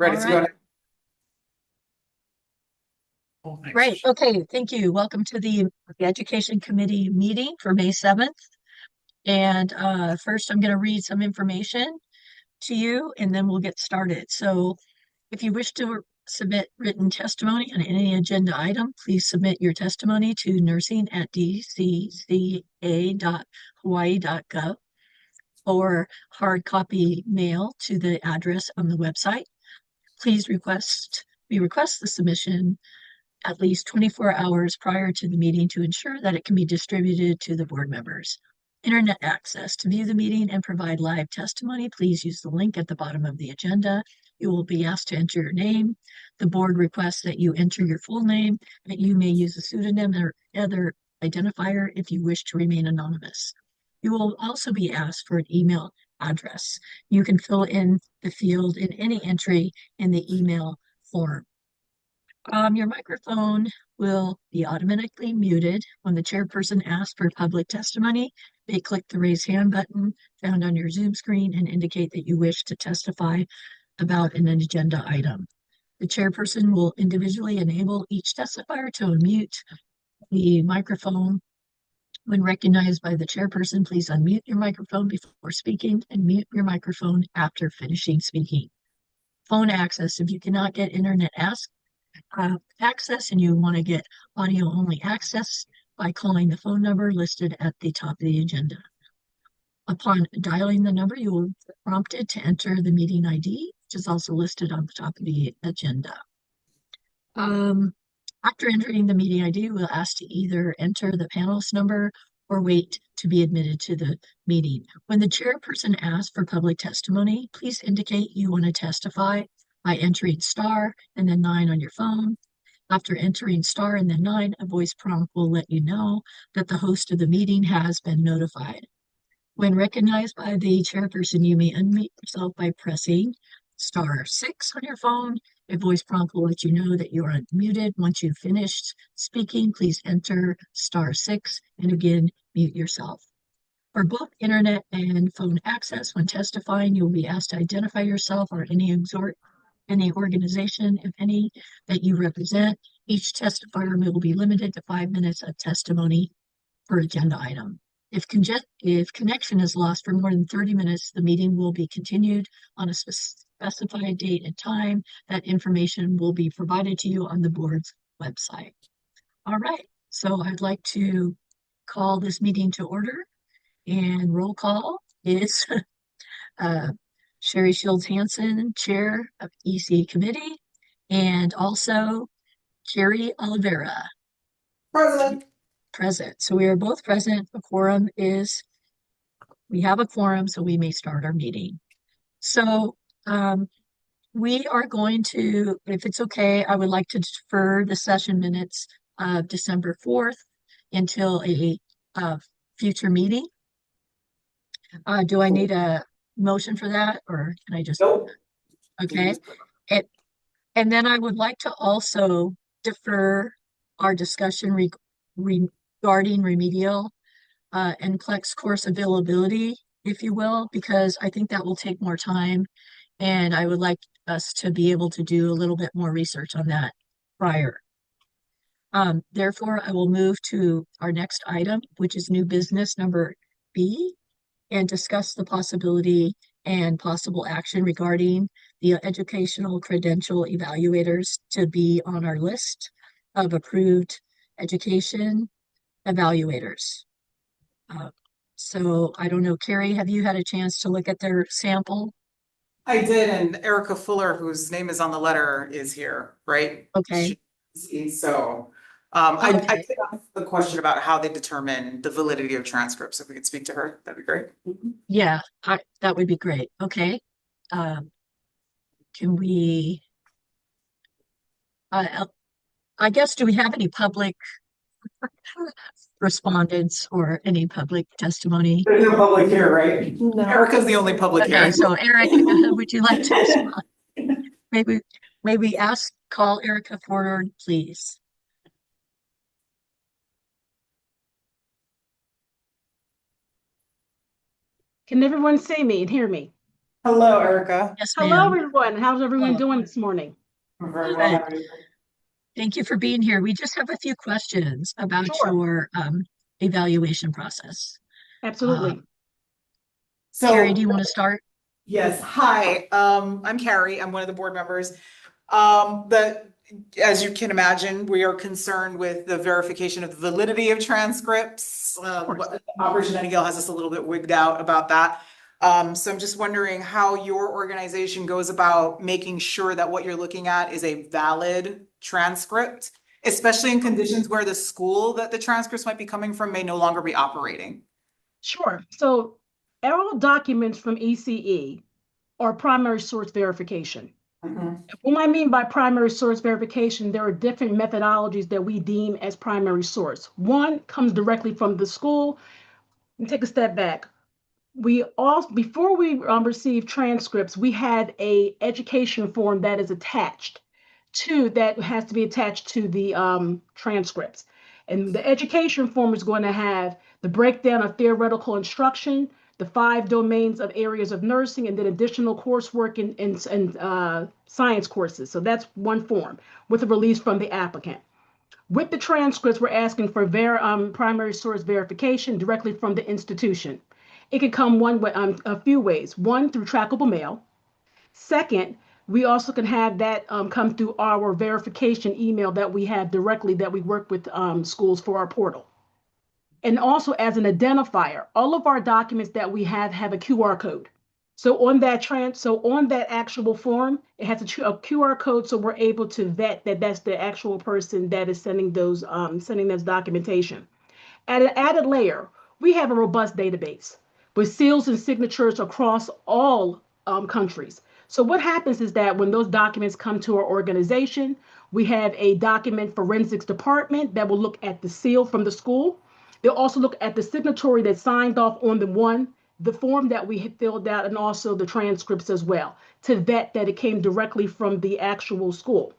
Ready All to go right, ahead? Oh, great. thanks. Okay, thank you. Welcome to the Education Committee meeting for May 7th. And first, I'm going to read some information to you, and then we'll get started. So if you wish to submit written testimony on any agenda item, please submit your testimony to nursing@dcca.hawaii.gov or hard copy mail to the address on the website. Please we request the submission at least 24 hours prior to the meeting to ensure that it can be distributed to the board members. Internet access. To view the meeting and provide live testimony, please use the link at the bottom of the agenda. You will be asked to enter your name. The board requests that you enter your full name, that you may use a pseudonym or other identifier if you wish to remain anonymous. You will also be asked for an email address. You can fill in the field in any entry in the email form. Your microphone will be automatically muted when the chairperson asks for public testimony. They click the raise hand button found on your Zoom screen and indicate that you wish to testify about an agenda item. The chairperson will individually enable each testifier to unmute the microphone. When recognized by the chairperson, please unmute your microphone before speaking and mute your microphone after finishing speaking. Phone access. If you cannot get internet access and you want to get audio only access by calling the phone number listed at the top of the agenda. Upon dialing the number, you will be prompted to enter the meeting ID, which is also listed on the top of the agenda. After entering the meeting ID, we'll ask to either enter the panelist number or wait to be admitted to the meeting. When the chairperson asks for public testimony, please indicate you want to testify by entering star and then 9 on your phone. After entering star and then 9, a voice prompt will let you know that the host of the meeting has been notified. When recognized by the chairperson, you may unmute yourself by pressing star 6 on your phone. A voice prompt will let you know that you are unmuted. Once you've finished speaking, please enter star 6 and again mute yourself. For both internet and phone access, when testifying, you will be asked to identify yourself or any organization, if any, that you represent. Each testifier will be limited to 5 minutes of testimony per agenda item. If connection is lost for more than 30 minutes, the meeting will be continued on a specified date and time. That information will be provided to you on the board's website. All right, so I'd like to call this meeting to order, and roll call is Sherry Shields Hansen, Chair of EC Committee, and also Carrie Oliveira, Present. present. So we are both present. We have a quorum, so we may start our meeting. So we are going to, if it's okay, I would like to defer the session minutes of December 4th until a future meeting. Do I need a motion for that, or can I just, Nope. okay? And then I would like to also defer our discussion regarding remedial and NCLEX course availability, if you will, because I think that will take more time. And I would like us to be able to do a little bit more research on that prior. Therefore, I will move to our next item, which is new business number B, and discuss the possibility and possible action regarding the educational credential evaluators to be on our list of approved education evaluators. So I don't know, Carrie, have you had a chance to look at their sample? I did, and Erica Fuller, whose name is on the letter, is here, right? Okay, So, I okay. did ask the question about how they determine the validity of transcripts. If we could speak to her, that'd be great. Yeah, that would be great. Okay. Um, can we, uh, I guess, do we have any public respondents or any public testimony? There's no public here, right? No. Erica's the only public Okay, here. so Eric, would you like to respond? Maybe, maybe call Erica forward, please. Can everyone see me and hear me? Hello, Erica. Yes, Hello, ma'am. everyone. How's everyone Hello. doing this morning? I'm very well. How Good. are you? Thank you for being here. We just have a few questions about Sure, your evaluation process. absolutely. Um, Carrie, do So, you want to start? yes, hi. I'm Carrie. I'm one of the board members. The As you can imagine, we are concerned with the verification of the validity of transcripts. Of course. Operation Nightingale has us a little bit wigged out about that. So I'm just wondering how your organization goes about making sure that what you're looking at is a valid transcript, especially in conditions where the school that the transcripts might be coming from may no longer be operating. Sure. So, all documents from ECE are primary source verification. Mhm. What I mean by primary source verification, there are different methodologies that we deem as primary source. One comes directly from the school. And take a step back. We all before we receive transcripts, we had a education form that is attached that has to be attached to the transcripts. And the education form is going to have the breakdown of theoretical instruction, the 5 domains of areas of nursing, and then additional coursework and science courses. So that's one form with a release from the applicant. With the transcripts, we're asking for primary source verification directly from the institution. It can come one way, a few ways. One, through trackable mail. Second, we also can have that come through our verification email that we have directly that we work with schools for our portal. And also as an identifier, all of our documents that we have a QR code. So on that actual form, it has a QR code, so we're able to vet that that's the actual person that is sending those documentation. At an added layer, we have a robust database with seals and signatures across all countries. So what happens is that when those documents come to our organization, we have a document forensics department that will look at the seal from the school. They'll also look at the signatory that signed off on the form that we had filled out, and also the transcripts as well, to vet that it came directly from the actual school.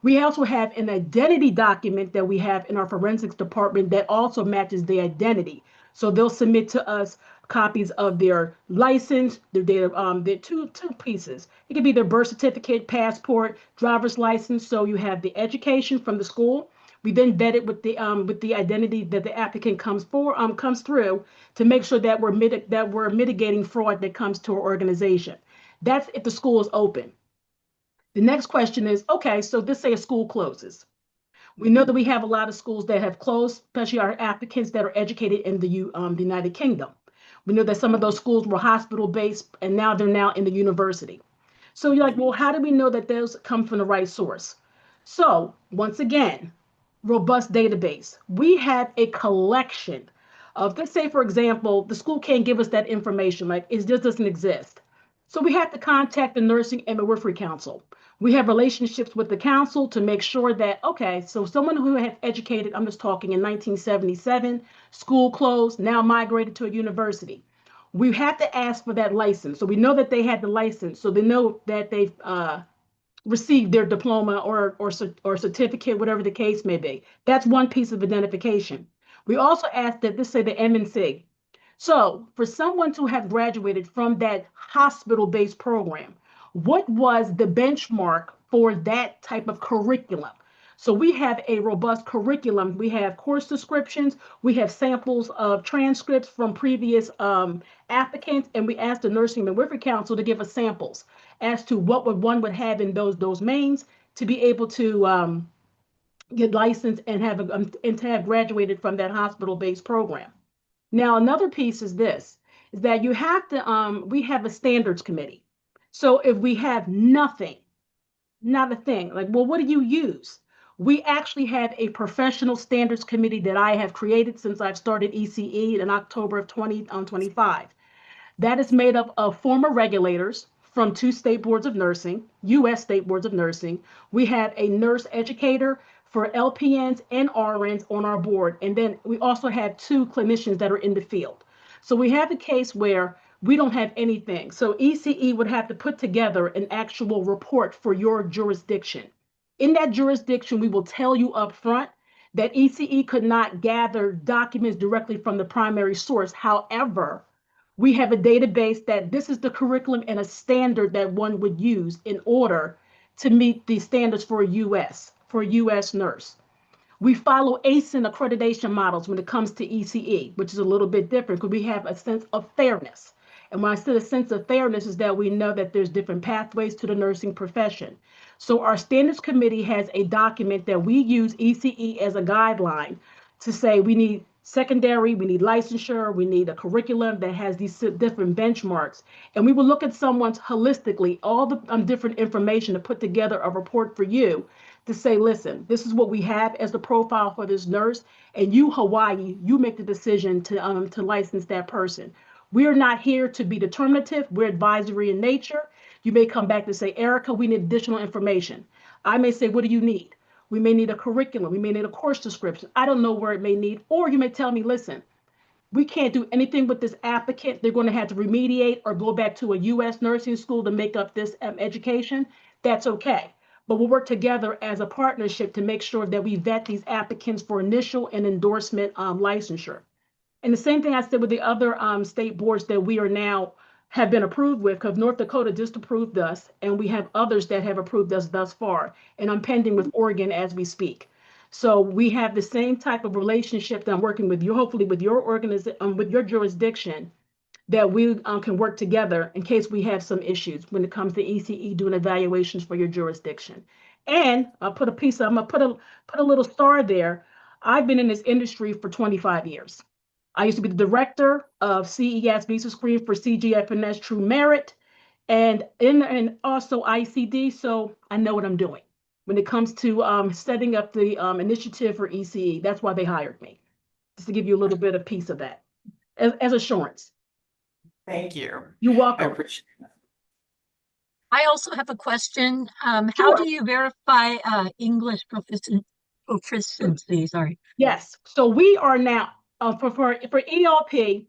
We also have an identity document that we have in our forensics department that also matches the identity. So they'll submit to us copies of their license, their two pieces. It could be their birth certificate, passport, driver's license. So you have the education from the school. We then vet it with the identity that the applicant comes through to make sure that we're mitigating fraud that comes to our organization. That's if the school is open. The next question is, okay, so let's say a school closes. We know that we have a lot of schools that have closed, especially our applicants that are educated in the United Kingdom. We know that some of those schools were hospital based, and now they're now in the university. So you're like, well, how do we know that those come from the right source? So once again, robust database. We have a collection of, let's say, for example, the school can't give us that information, like it just doesn't exist. So we have to contact the Nursing and Midwifery Council. We have relationships with the council to make sure that, okay, so someone who has educated, I'm just talking in 1977, school closed, now migrated to a university. We have to ask for that license. So we know that they had the license. So they know that they've received their diploma or certificate, whatever the case may be. That's one piece of identification. We also ask that this say the MNC. So for someone to have graduated from that hospital-based program, what was the benchmark for that type of curriculum? So we have a robust curriculum. We have course descriptions. We have samples of transcripts from previous applicants, and we asked the Nursing and Midwifery Council to give us samples as to what one would have in those domains to be able to get licensed and to have graduated from that hospital-based program. Now, another piece is that you have to, we have a standards committee. So if we have nothing, not a thing, like, well, what do you use? We actually have a professional standards committee that I have created since I've started ECE in October of 2025. That is made up of former regulators from 2 state boards of nursing, US state boards of nursing. We have a nurse educator for LPNs and RNs on our board. And then we also have 2 clinicians that are in the field. So we have a case where we don't have anything. So ECE would have to put together an actual report for your jurisdiction. In that jurisdiction, we will tell you up front that ECE could not gather documents directly from the primary source. However, We have a database that this is the curriculum and a standard that one would use in order to meet the standards for a US nurse. We follow ASIN accreditation models when it comes to ECE, which is a little bit different because we have a sense of fairness. And when I say a sense of fairness is that we know that there's different pathways to the nursing profession. So our standards committee has a document that we use ECE as a guideline to say we need secondary, we need licensure, we need a curriculum that has these different benchmarks. And we will look at someone's holistically, all the different information to put together a report for you to say, listen, this is what we have as the profile for this nurse, and you, Hawaii, you make the decision to license that person. We are not here to be determinative. We're advisory in nature. You may come back to say, Erica, we need additional information. I may say, what do you need? We may need a curriculum. We may need a course description. I don't know where it may need. Or you may tell me, listen, we can't do anything with this applicant. They're going to have to remediate or go back to a U.S. nursing school to make up this education. That's okay. But we'll work together as a partnership to make sure that we vet these applicants for initial and endorsement licensure. And the same thing I said with the other state boards that we are now have been approved with, because North Dakota just approved us, and we have others that have approved us thus far. And I'm pending with Oregon as we speak. So we have the same type of relationship that I'm working with you, hopefully with your organization, with your jurisdiction, that we can work together in case we have some issues when it comes to ECE doing evaluations for your jurisdiction. And I'll put a piece of, I'm gonna put a little star there. I've been in this industry for 25 years. I used to be the director of CES visa screen for CGFNS True Merit and also ICD. So I know what I'm doing when it comes to setting up the initiative for ECE. That's why they hired me, just to give you a little bit of piece of that as assurance. Thank you. You're I welcome. appreciate it. I also have a question. How Sure. do you verify English proficiency? Sorry. Yes. So we are now for ELP.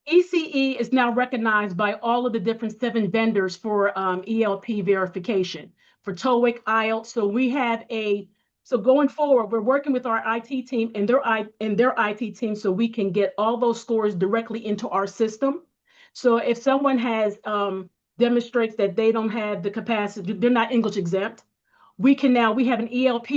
ECE is now recognized by all of the different 7 vendors for ELP verification for TOEIC, IELTS. So we have so going forward, we're working with our IT team and their IT team so we can get all those scores directly into our system. So if someone has demonstrates that they don't have the capacity, they're not English exempt, we have an ELP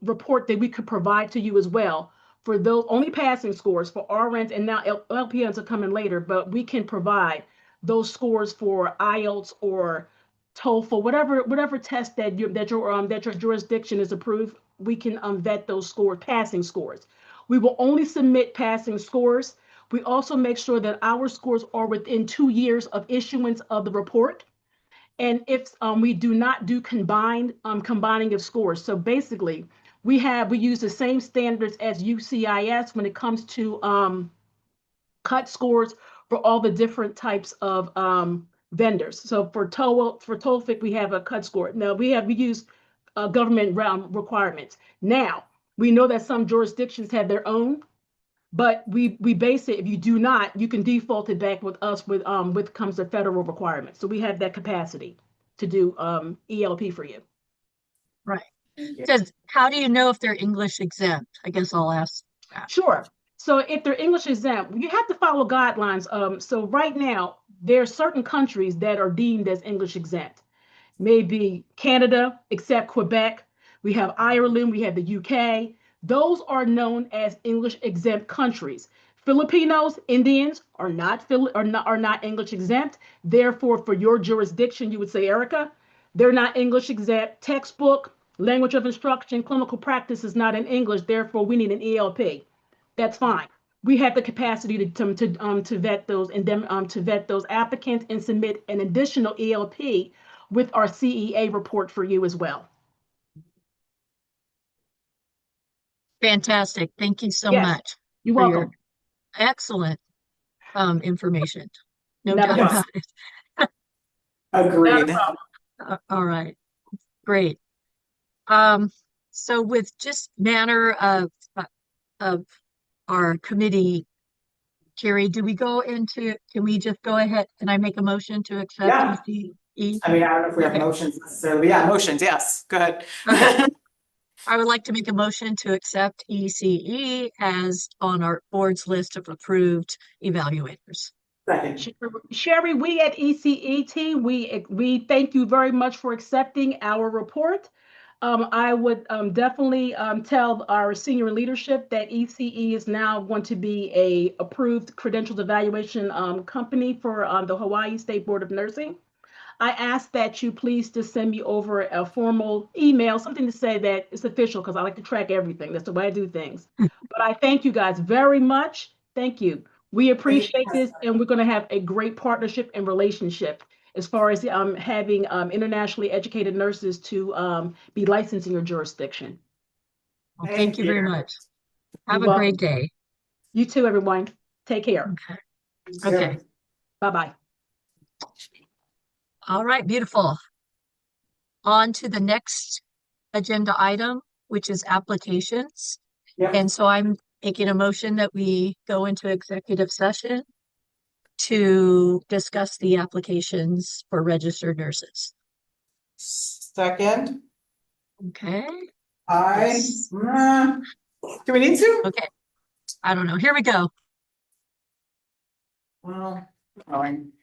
report that we could provide to you as well for those only passing scores for RNs, and now LPNs are coming later, but we can provide those scores for IELTS or TOEFL, whatever test that your jurisdiction is approved. We can vet those scores, passing scores. We will only submit passing scores. We also make sure that our scores are within 2 years of issuance of the report. And if we do not do combining of scores. So basically, we use the same standards as UCIS when it comes to cut scores for all the different types of vendors. So for TOEFL, we have a cut score. Now we use government requirements. Now we know that some jurisdictions have their own, but we base it. If you do not, you can default it back with us with comes the federal requirements. So we have that capacity to do ELP for you. Right. Because how do you know if they're English exempt? I guess I'll ask that. Sure. So if they're English exempt, you have to follow guidelines. So right now, there are certain countries that are deemed as English exempt. Maybe Canada, except Quebec. We have Ireland, we have the UK. Those are known as English exempt countries. Filipinos, Indians are not English exempt. Therefore, for your jurisdiction, you would say, Erica, they're not English exempt. Textbook, language of instruction, clinical practice is not in English. Therefore, we need an ELP. That's fine. We have the capacity to vet those and to vet those applicants and submit an additional ELP with our CEA report for you as well. Fantastic. Thank you so Yes, much you're for welcome. your excellent information. No Not a doubt problem. about it. Agreed. All right. Great. So with just manner of our committee, Carrie, can we just go ahead? Can I make a motion to accept Yeah. ECE? I mean, I don't know if we have motions necessarily. Yeah, motions. Yes. Go ahead. Okay. I would like to make a motion to accept ECE as on our board's list of approved evaluators. Second. Sherry, we at ECE team, we thank you very much for accepting our report. I would definitely tell our senior leadership that ECE is now going to be a approved credentials evaluation company for the Hawaii State Board of Nursing. I ask that you please just send me over a formal email, something to say that it's official, because I like to track everything. That's the way I do things. But I thank you guys very much. Thank you. We appreciate this, and we're going to have a great partnership and relationship as far as having internationally educated nurses to be licensed in your jurisdiction. Well, thank you very much. Have You're a great welcome. day. You too, everyone. Take care. Okay. Okay. Bye-bye. All right, beautiful. On to the next agenda item, which is applications. Yep. And so I'm making a motion that we go into executive session to discuss the applications for registered nurses. Second. Okay. Yes. Do we need to? Okay. I don't know. Here we go. Well, going.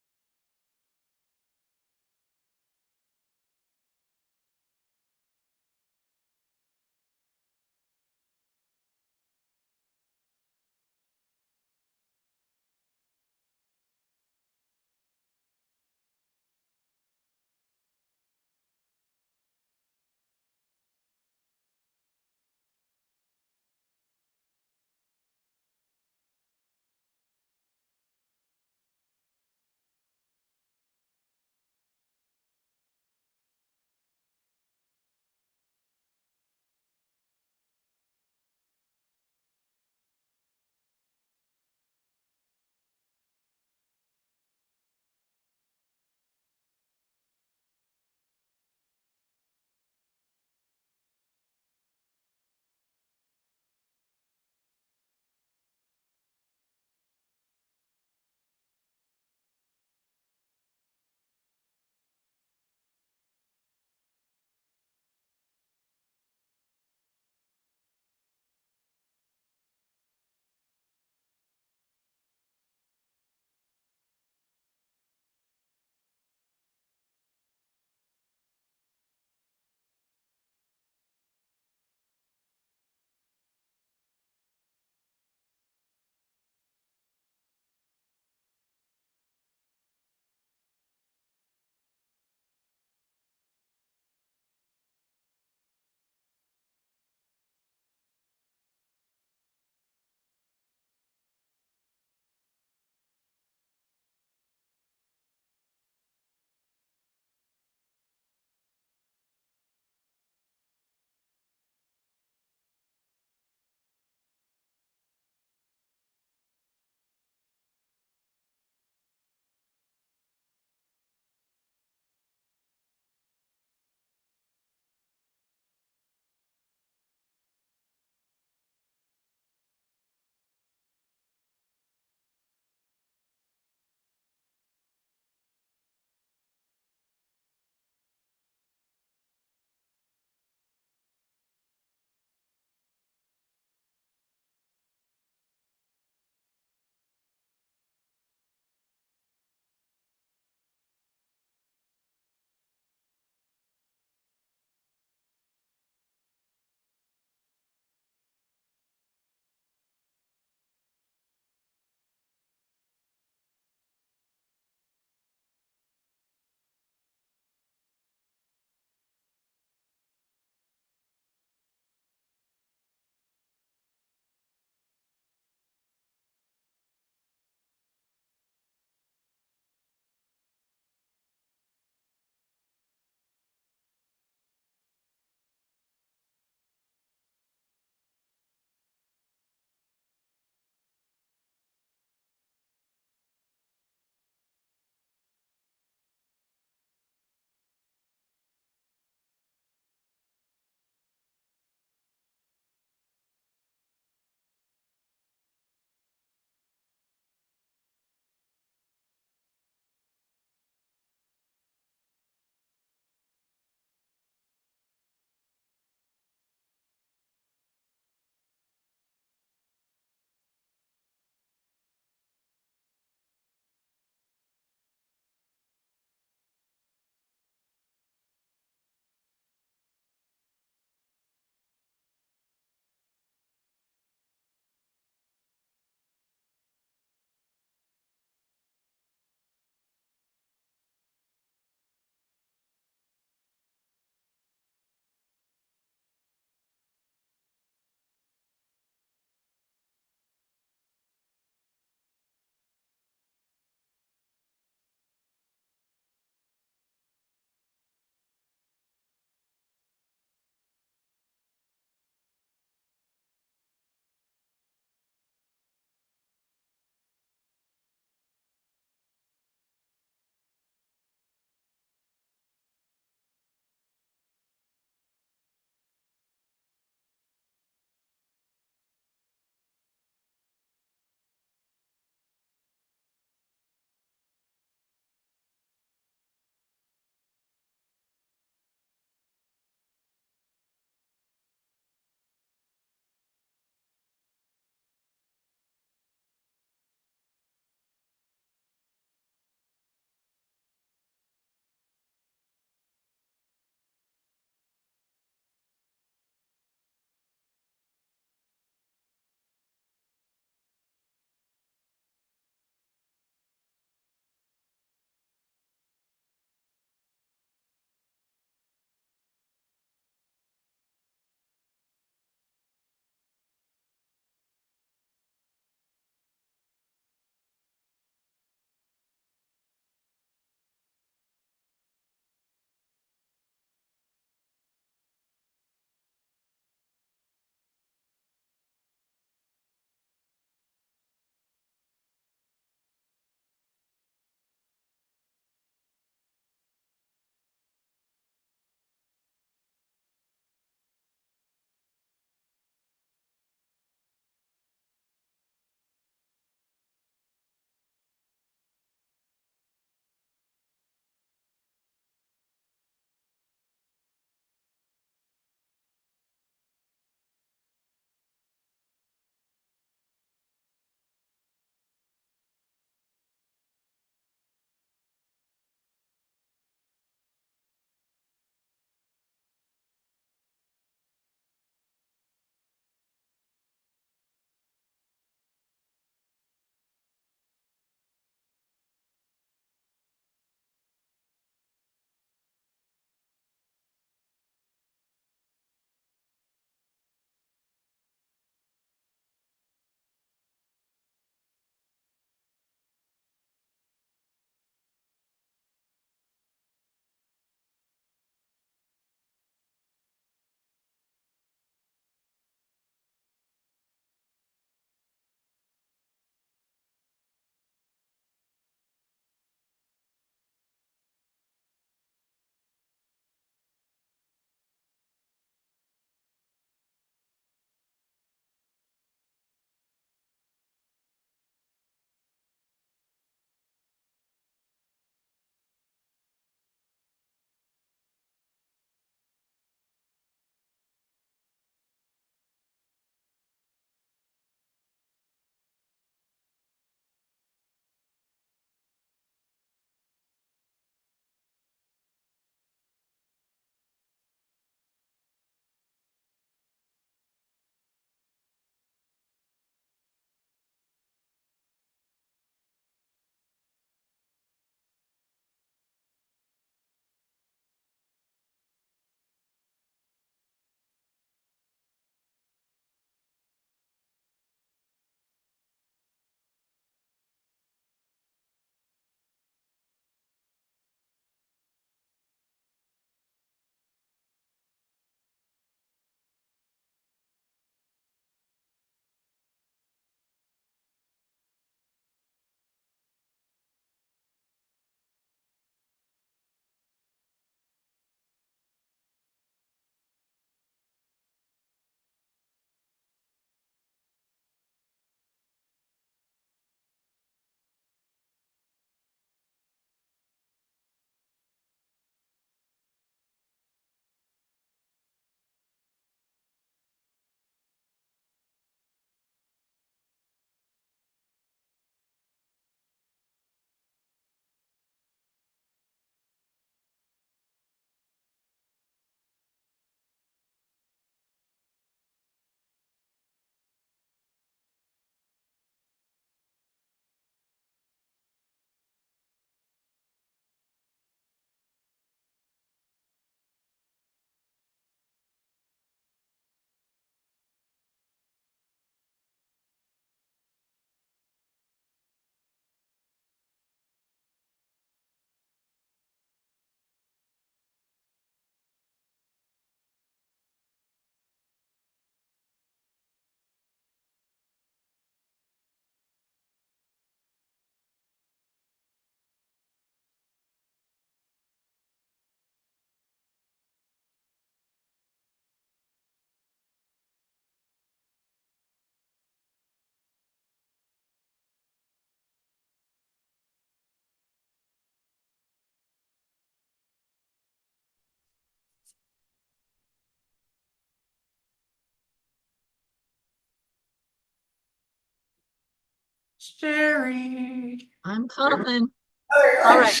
Sherry. I'm coming. Oh, there you All are. right.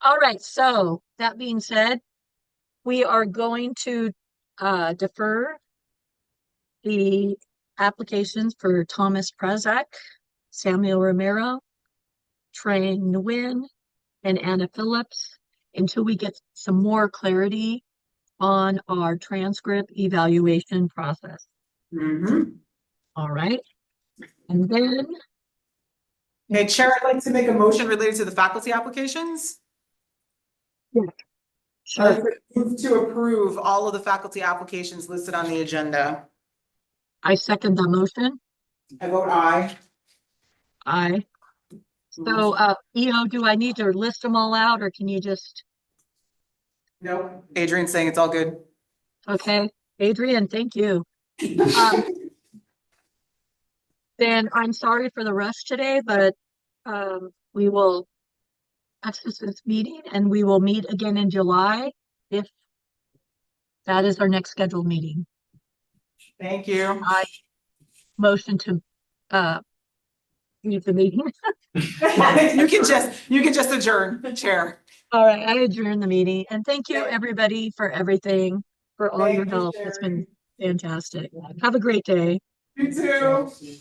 All right. So that being said, we are going to defer the applications for Thomas Prezak, Samuel Romero, Trey Nguyen, and Anna Phillips until we get some more clarity on our transcript evaluation process. Mhm. All right. And then, Okay, Chair, I'd like to make a motion related to the faculty applications. yeah, I'd sure, like to move to approve all of the faculty applications listed on the agenda. I second the motion. I vote aye. I. So, EO, do I need to list them all out or can you just, No, Adrian's saying it's all good. okay? Adrian, thank you. Um, Then I'm sorry for the rush today, but we will access this meeting and we will meet again in July if that is our next scheduled meeting. Thank you. I motion to uh leave the meeting. You can just adjourn, Chair. All right, I adjourn the meeting and thank you everybody for everything, for all your Thank you, help. It's been Sherry. fantastic. Have a great day. You too.